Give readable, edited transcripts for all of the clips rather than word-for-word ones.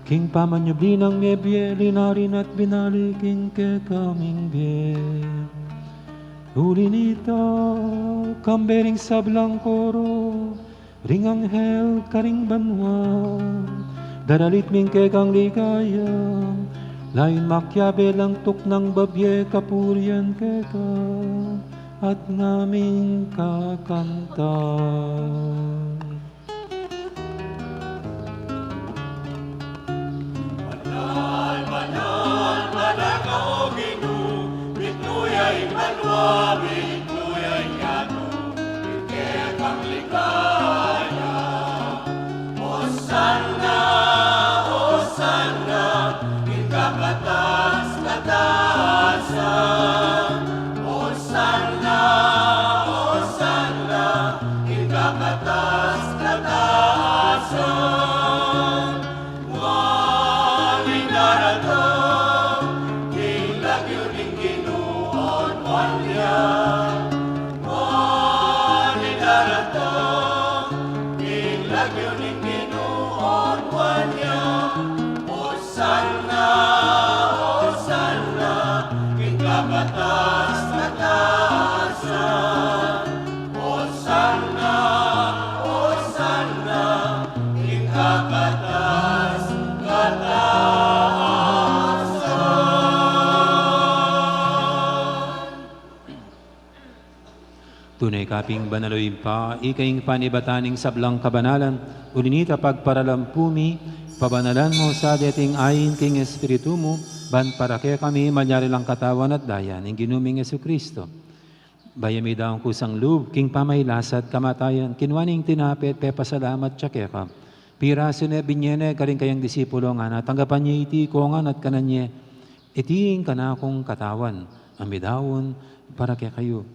King pamanyabli ng nebye, linarin at binalikin ke kaming biye. Uli nito, kambering sablang koro, ring anghel karing banwa, daralit ming ke kang ligaya, lain makyabe lang tuk ng babye kapurian ke ka, at naming kakanta. Tunay kaping banaloy pa, ikaing panibataning sablang kabanalan, ulinita pagparalampumi, pabanalan mo sa dating ayin king Espiritu mo, ban para kaya kami manyari lang katawan at dayan, ng ginuming Yesu Kristo. Bayami daong kusang loob, king pamaylasat kamatayan, kinwaning tinapit, pepasalamat tsakeka. Piraso na binyene, karing kayang disipulo nga na, tanggapan niya iti kongan at kananye, itiing kanakong katawan, amidawon para kaya kayo.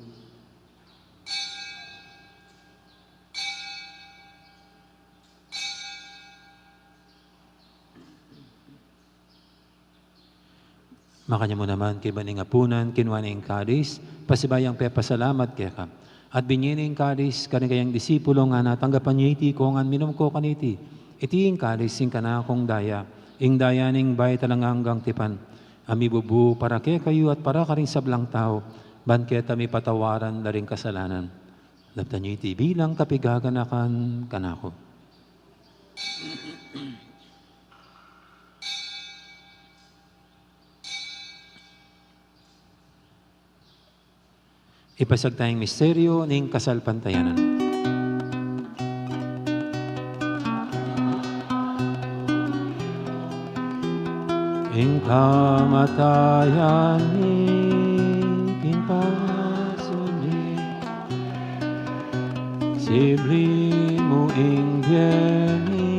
Makanya mo naman kay baning apunan, kinwaning kadis, pasibayang pepasalamat kaya ka. At binyining kadis, kayang disipulo nga natanggapan niya iti, kongan minum ko kaniti. Itiing kadis, sing kanakong daya, ing dayaning bay talang hanggang tipan. Ami bubu, para kaya kayo at para ka rin sablang tao, ban kaya tami patawaran na rin kasalanan. Labtan niya iti bilang kapigaganakan kanako. Ipasag tayong misteryo ng kasalpantayanan. Ing kamatayan ni pinpasuli, sibli mo ing biyeni,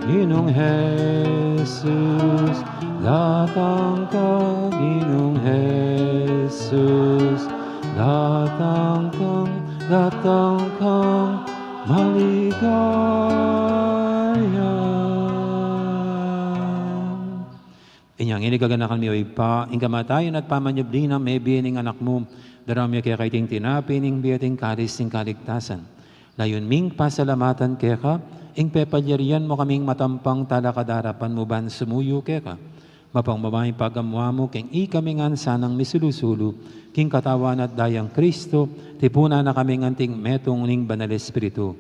Ginong Jesus, datang ka, Ginong Jesus, datang kang maligaya. Inyang inigaganakan mi oy pa, ing kamatayan at pamanyabli na may biyaning anak mo, darami kaya kaiting tinapin, ing biyating kalis, ing kaligtasan. Layon ming pasalamatan kaya ka, ing pepalyarian mo kaming matampang talakadarapan mo ban sumuyo kaya ka. Mapang babaeng pagamwa mo, king ikamingan sanang misulusulu, king katawan at dayang Kristo, tipuna na kaming anting metong ning banal Espiritu.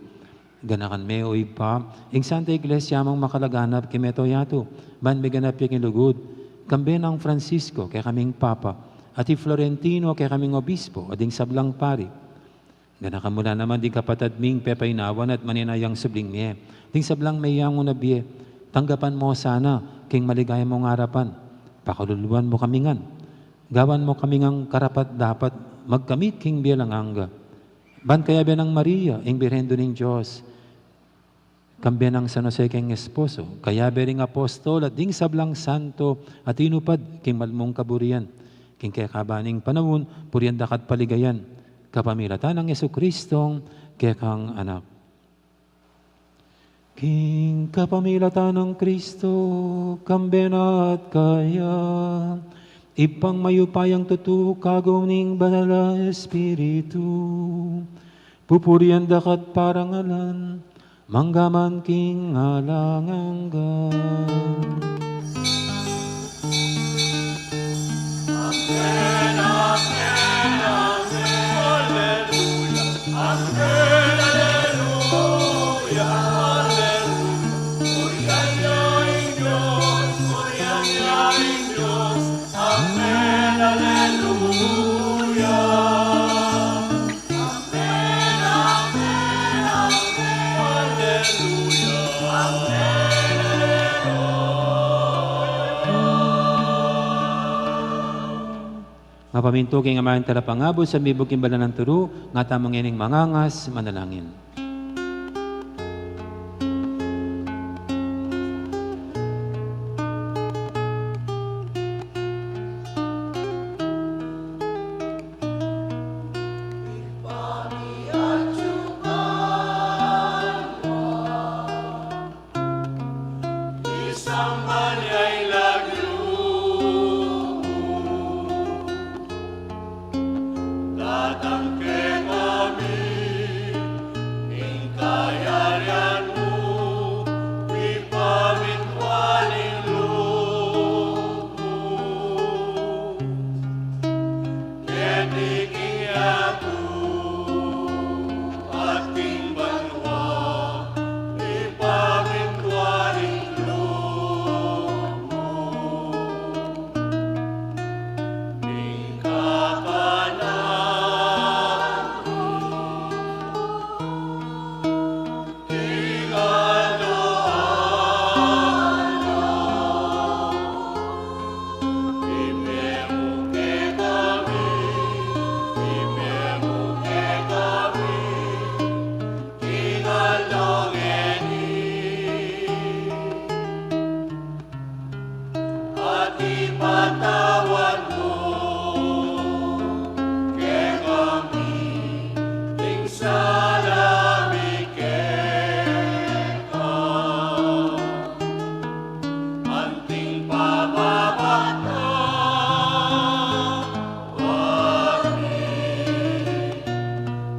Ganakan me oy pa, ing Santa Iglesia mong makalaganap kimeto yato, ban may ganap yung ilugod, kambe ng Francisco kay kaming Papa, at Florentino kay kaming Obispo, ading sablang pari. Ganakan mula naman din kapatad ming pepainawan at maninayang subling niya, ding sablang mayang mo na biye, tanggapan mo sana, king maligaya mong harapan, pakaluluan mo kamingan, gawan mo kamingang karapat dapat, magkamit king biyalang angga. Ban kaya biya ng Maria, ing birhendo ng Diyos, kambiyan ng San Jose king esposo, kaya bering apostol at ding sablang santo at inupad king malmong kaburian, king kaya kabaning panawon, puriyan dakat paligayan, kapamilatan ng Yesu Kristong kaya kang anak. King kapamilatan ng Kristo, kambiyan at kaya, ipang mayupayang tutukagaw ning banal Espiritu, pupurian dakat parangalan, manggaman king alangangga. Amen, amen, amen, hallelujah, amen, hallelujah, hallelujah, muriang Diyos, amen, hallelujah, amen, amen, amen, hallelujah, Mapaminto king amahan talapangabot sa mibog kimbala ng turo, nga tamang ining mangangas, manalangin. isang balyay lagyo, datang ke kami, ingkayarian mo, ipamintwaling loob mo. Keniking yato, at king banwa, ipamintwaling loob mo. At ipatawad mo ke kami, ting salami ka, anting pababata, wari,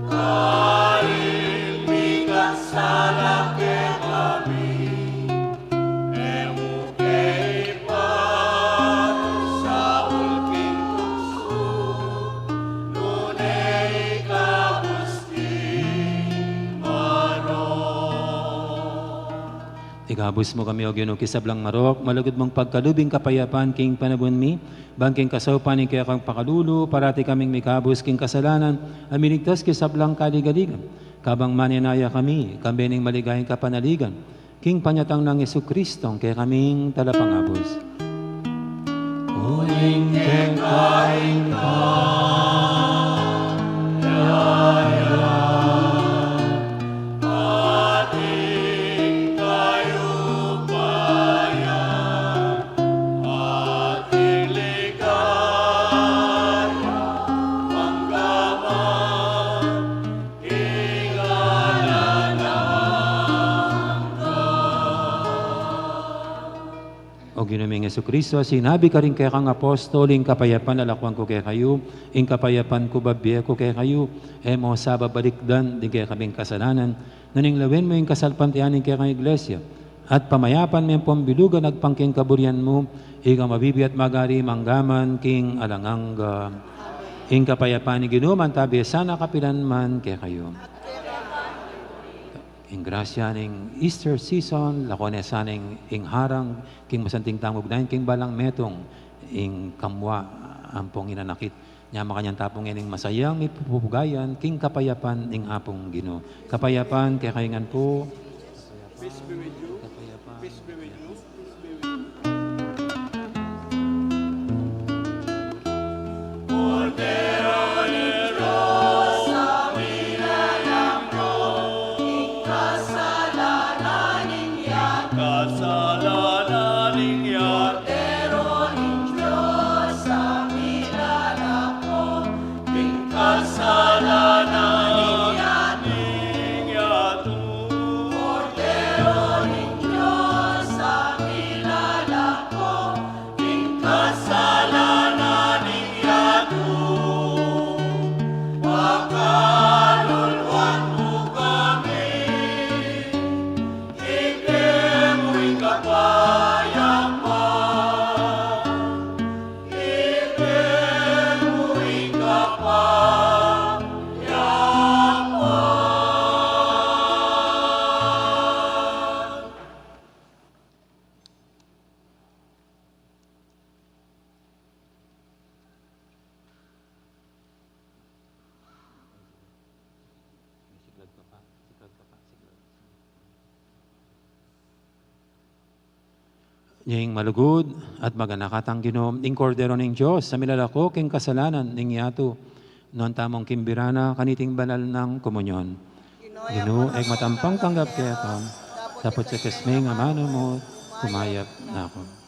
kain bigat sala ke kami, emu ke ipat sa ulking tukso, nunay kabusti maro. Igabos mo kami o Ginoo kisablang marok, malagod mong pagkalubing kapayapaan king panabon mi, bangking kasaupan ni kaya kang pakalulu, parati kaming mikabos king kasalanan, aminigtas kisablang kaligaligan. Kabang maninaya kami, kambening maligayang kapanaligan, king panyatang ng Jesucristo, kaya kaming talapangabos. Uling kekain ka, Ating kayupayan, ating ligaya, panggaman, O Ginoong Jesucristo, sinabi ka rin kaya kang apostol, ing kapayapan alakwang ko kaya kayo, ing kapayapan ko babiya ko kaya kayo, mo sa babalikdan, di kaya kaming kasalanan, naninglawin mo yung kasalpantianin kaya kang iglesia, at pamayapan mo yung pambilugan, nagpangking kaburian mo, ikaw mabibi at magari, manggaman, king alangangga, ing kapayapan ni Ginoo, tabi sana kapilan man kaya kayo. Ing grasya ning Easter season, lakonesan ing harang, king masanting tangog dahin, king balang metong, ing kamwa, ampong inanakit, niya makanyang tapong ining masayang, may pupugayan, king kapayapan, ing hapong Ginoo. Kapayapan, kaya kaingan po. Peace be with you. Peace be with you. Kasalanan niya, pero in Diyos ang nilalako, king kasalanan niya tu. Cordero ng Diyos ang nilalako, king kasalanan niya tu. Pakaluluan mo kami, Ning malugod at maganakatang Ginom, ning kordero ning Diyos sa milalako king kasalanan ning yato, non tamong kimbirana kaniting banal ng komunyon. Gino, eg matampang tanggap kayaton, dapat sa kasming amano mo, kumayap na ako.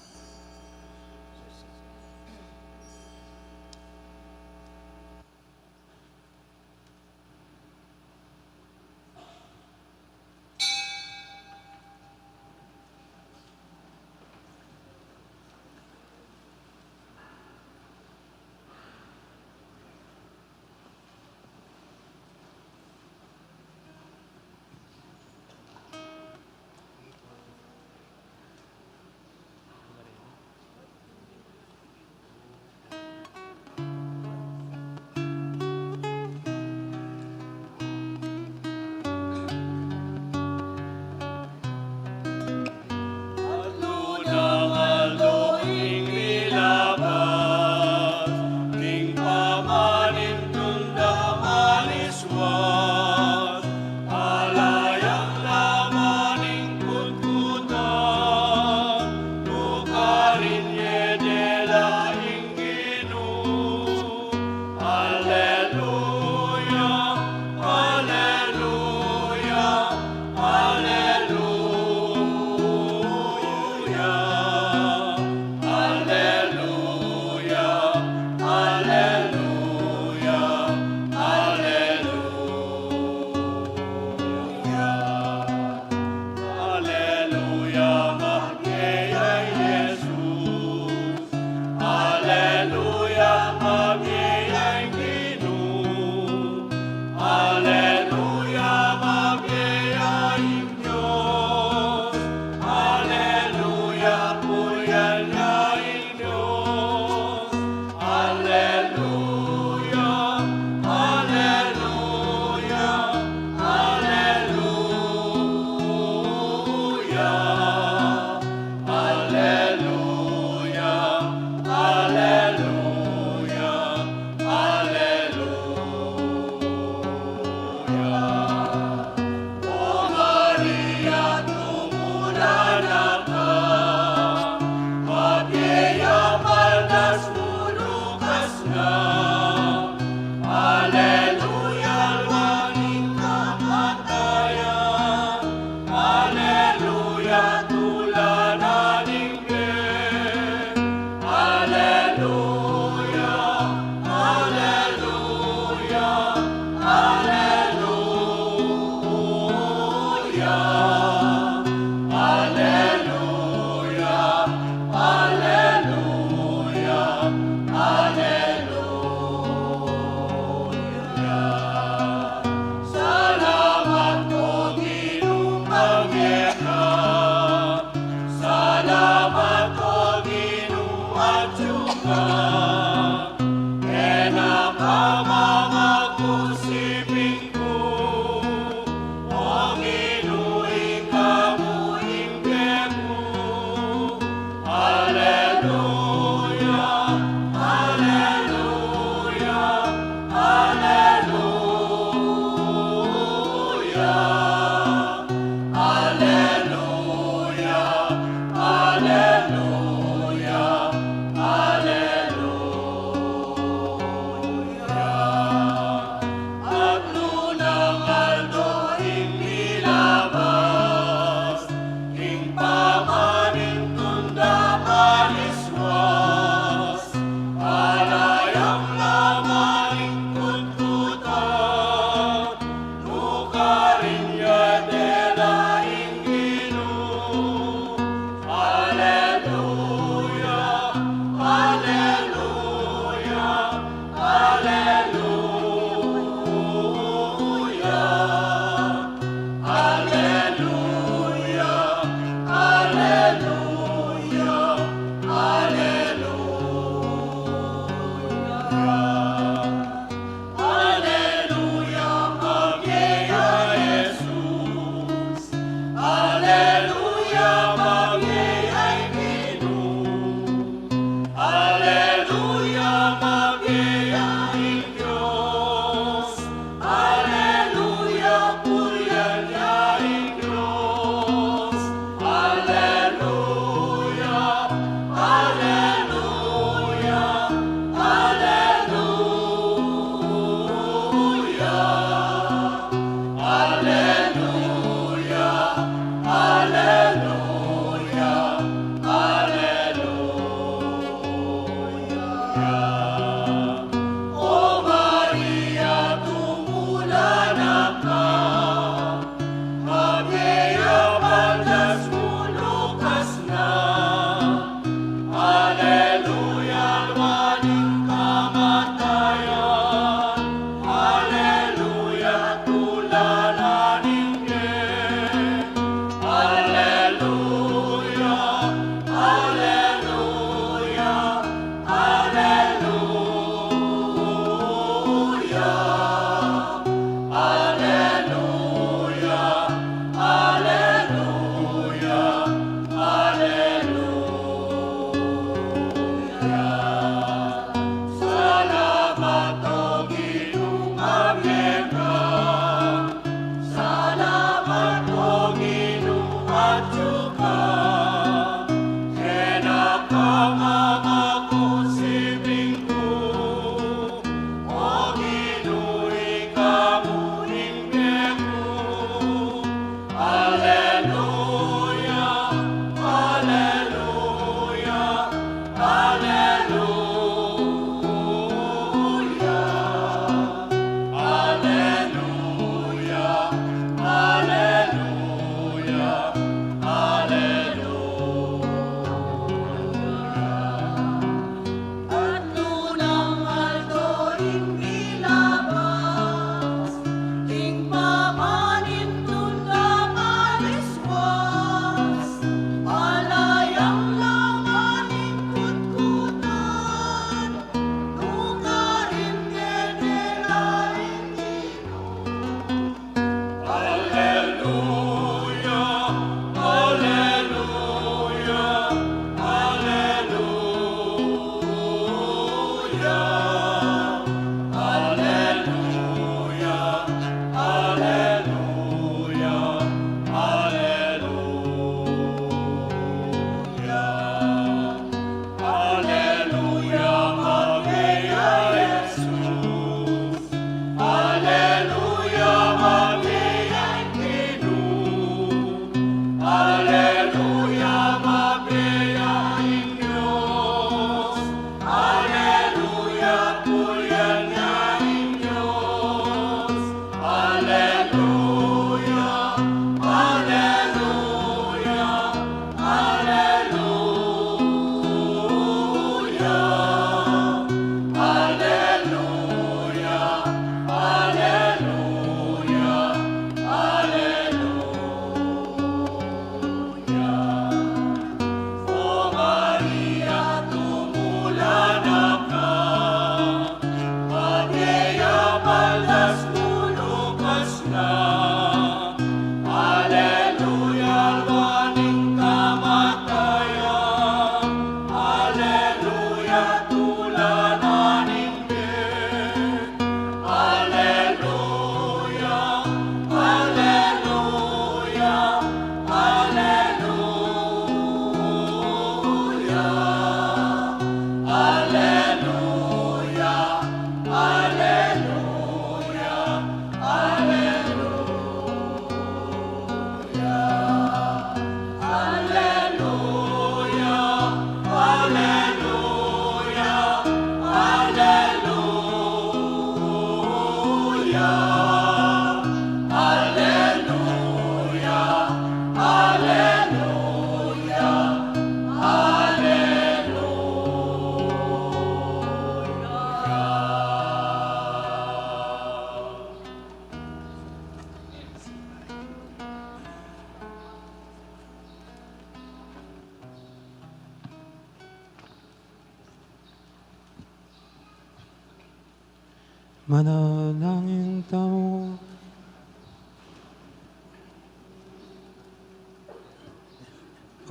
Manalangin tamo.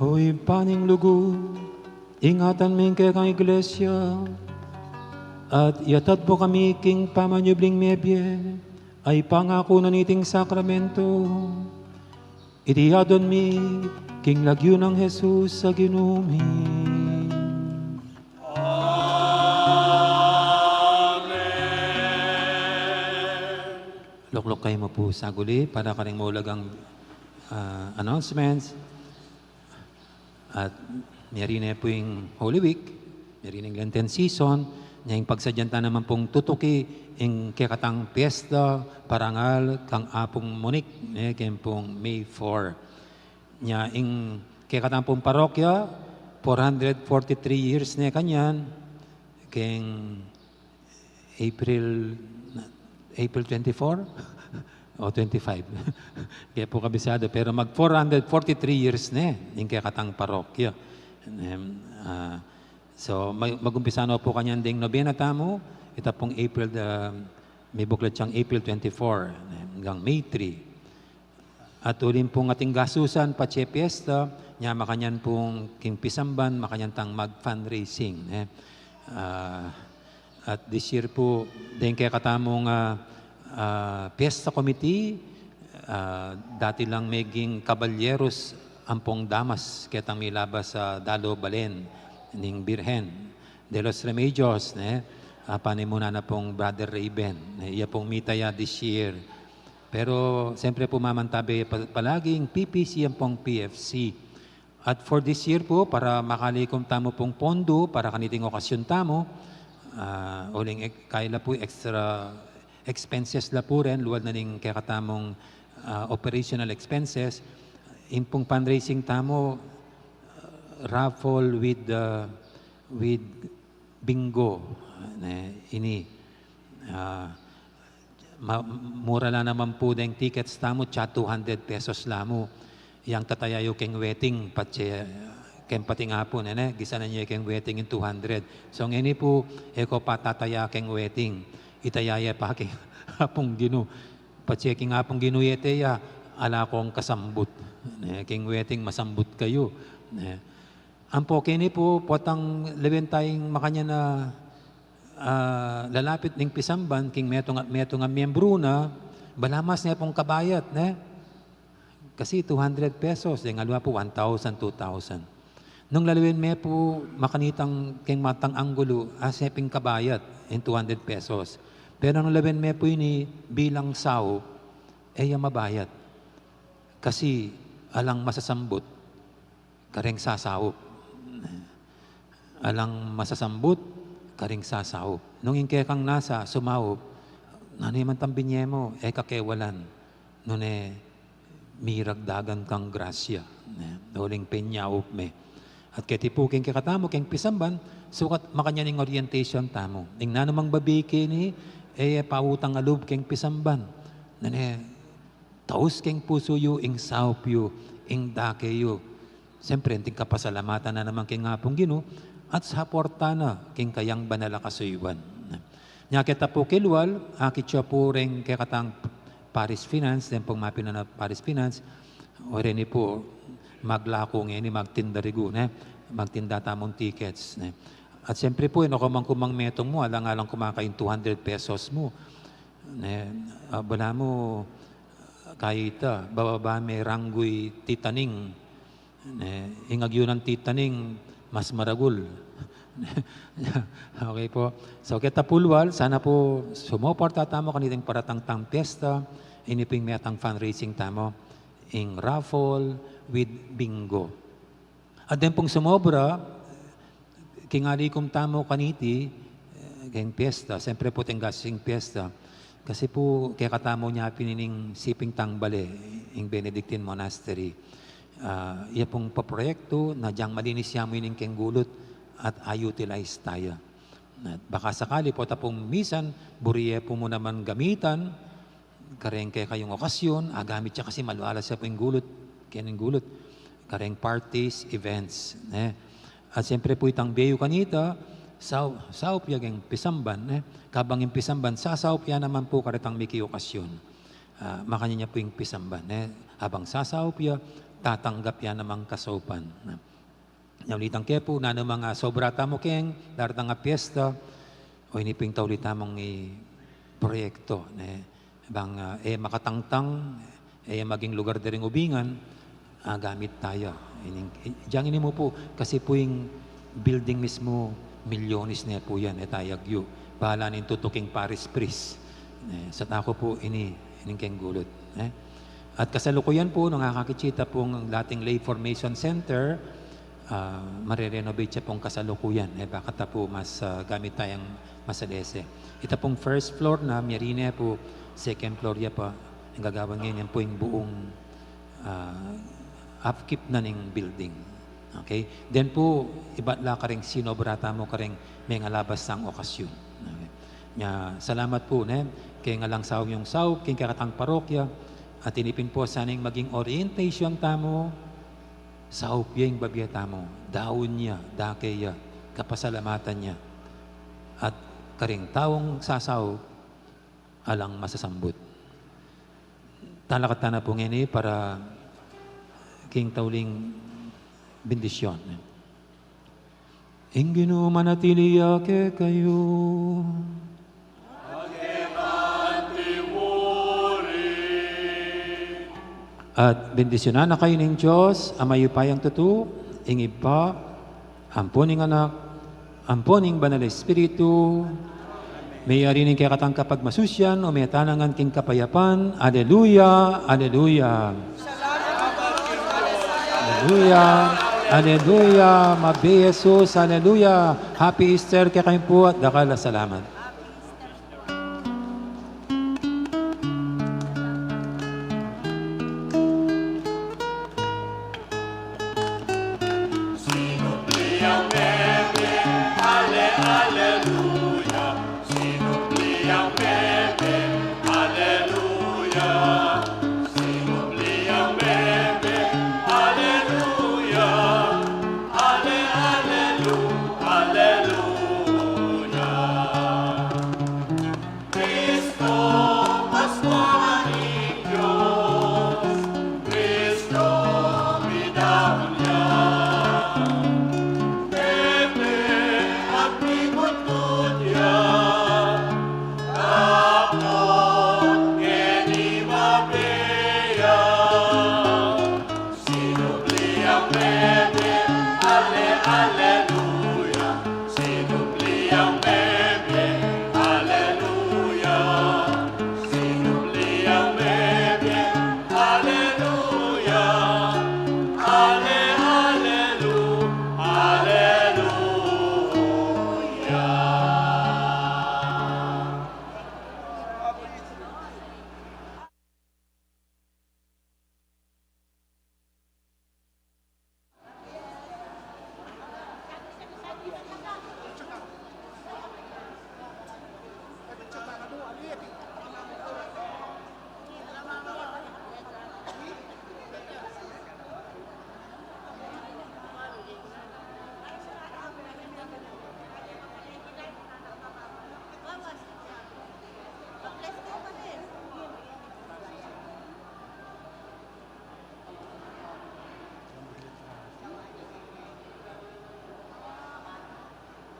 Hoy paning lugo, ingatan min kay kang iglesia, at yatad po kami king pamanyubling mebye, ay pangako na niting sakramento. Itiyadon mi, king lagyo ng Jesus sa ginumi. Loklok kayo mo po sa guli para karing mulagang announcements. At meron na po yung Holy Week, meron yung Lenten season, niya yung pagsadyanta naman pong tutuki, yung kekatang piyesta, parangal, kang apong munik, kaya pong May 4. Niya yung kekatang pong parokya, 443 years na kanyan, kaya April 24 o 25. Kaya po kabisado. Pero mag 443 years na yung kakatang parokya. So mag-umpisa na po kanyan ding nobena tamo. Ito pong April, may buklat siyang April 24 hanggang May 3. At ulit pong ating gasusan, Pache Fiesta, niya makanyan pong King Pisamban, makanyan tang mag-fundraising. At this year po, din kaya katamong Fiesta Committee, dati lang maging kabalyeros ampong damas, kitang milabas sa Dalo Balen, ning Birhen, de los Remedios, panimuna na pong Brother Raven, iya pong mitaya this year. Pero siyempre po mamantabi palaging PPC ang pong PFC. At for this year po, para makalikom tamo pong pondo, para kaniting okasyon tamo, uling kaila po extra expenses la po rin, luwad na ning kakatamong operational expenses. In pong fundraising tamo, raffle with bingo. Ini. Mura lang naman po deng tickets tamo, tsa 200 pesos lamo. Yang tatayayo keng wedding, patse ken pati nga po, gisa na niya keng wedding in 200. So ngini po, eko patataya keng wedding. Itayaya pa keng hapong ginu. Pacheking hapong ginuyete ya, ala kong kasambut. Keng wedding masambut kayo. Ang po kini po, potang lewin tayong makanya na lalapit ng Pisamban, king meto nga miyembro na, balamas niya pong kabayat. Kasi 200 pesos, yung alwa po 1,000, 2,000. Nung lalawin me po makanitang king matang anggulo, aseping kabayat in 200 pesos. Pero nung lalawin me po ini bilang sao, mabayat. Kasi alang masasambot, karing sasawop. Alang masasambot, karing sasawop. Nung inkekang nasa, sumawop, naniman tambinye mo, kakewalan. Nung miragdagan kang grasya. Uling penyawop me. At kaya tipuking kakatamo, keng Pisamban, sukat makanyaning orientation tamo. Ning nanamang babiki ni, pautang alub keng Pisamban. Taus keng puso yu, ing saup yu, ing dake yu. Siyempre, ting kapasalamatan na naman keng ngapong gino, at sa porta na, keng kayang banala kasuywan. Nya kita po kilwal, akit siya po rin kakatang Paris Finance, din pong mapin na Paris Finance, o rin po, maglako ngayon, magtindarigo, magtinda tamong tickets. At siyempre po, kumang metong mo, alang-alang kumakain 200 pesos mo. Bala mo, kahit bababa may ranggoy titaning, ingagyo ng titaning, mas maragul. Okay po. So kita pulwal, sana po sumuporta tamo kanilang paratang piyesta, iniping metang fundraising tamo, ing raffle, with bingo. At din pong sumobra, kingalikom tamo kaniti, kayong piyesta, siyempre po tenggasing piyesta, kasi po kaya katamo niya pinining siping tangbale, yung Benedictine Monastery. Iya pong paproyekto na diyang malinis yamo yun keng gulot at utilize tayo. At baka sakali po tapong misan, buriye po mo naman gamitan, kareng kayong okasyon, agamit siya kasi malualas siya po yung gulot, kining gulot, kareng parties, events. At siyempre po itang beyo kanita, saupya geng pisamban, kabang yung pisamban, sa saupya naman po karitang miki okasyon. Makanya niya po yung pisamban, habang sa saupya, tatanggap yan namang kasaupan. Naulitang kaya po, na mga sobra tamo keng, daratang nga piyesta, o iniping taulit tamong proyekto, bang makatangtang, maging lugar din ubingan, gamit tayo. Diyan ini mo po, kasi po yung building mismo, milyones na po yan, tayagyo. Bahala nin tutuking Paris Pris. Sa tako po, ining keng gulot. At kasalukuyan po, nung nakakikita pong dating Lay Formation Center, marirenovate siya pong kasalukuyan. Baka po mas gamit tayong masalese. Ito pong first floor na Mirine po, second floor ya pa. Ang gagawin ngayon yan po yung buong upkeep na ng building. Okay? Then po, iba't la ka rin sinobrata mo ka rin may ngalabas sang okasyon. Okay? Salamat po, kaya nga lang saw yung saw, kaya kakatang parokya, at inipin po saning maging orientation tamo, saw yung babya tamo, daon niya, dakay ya, kapasalamatan niya, at karing taong sasaw, alang masasambut. Talakatan na po ngayon para king tauling bendisyon. Ingino manatiliya ke kayo. At bendisyonan na kayo ng Diyos, amayupayang tutu, ingib pa, amponing anak, amponing banal Espiritu, may arinin kaya katang kapag masusyan, o may tanangan king kapayapan. Aleluya, aleluya. Aleluya, aleluya, mabi Jesus, aleluya. Happy Easter kaya kayo po at dakala salamat.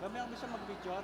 Kami ang bisa mag-video.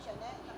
Janet.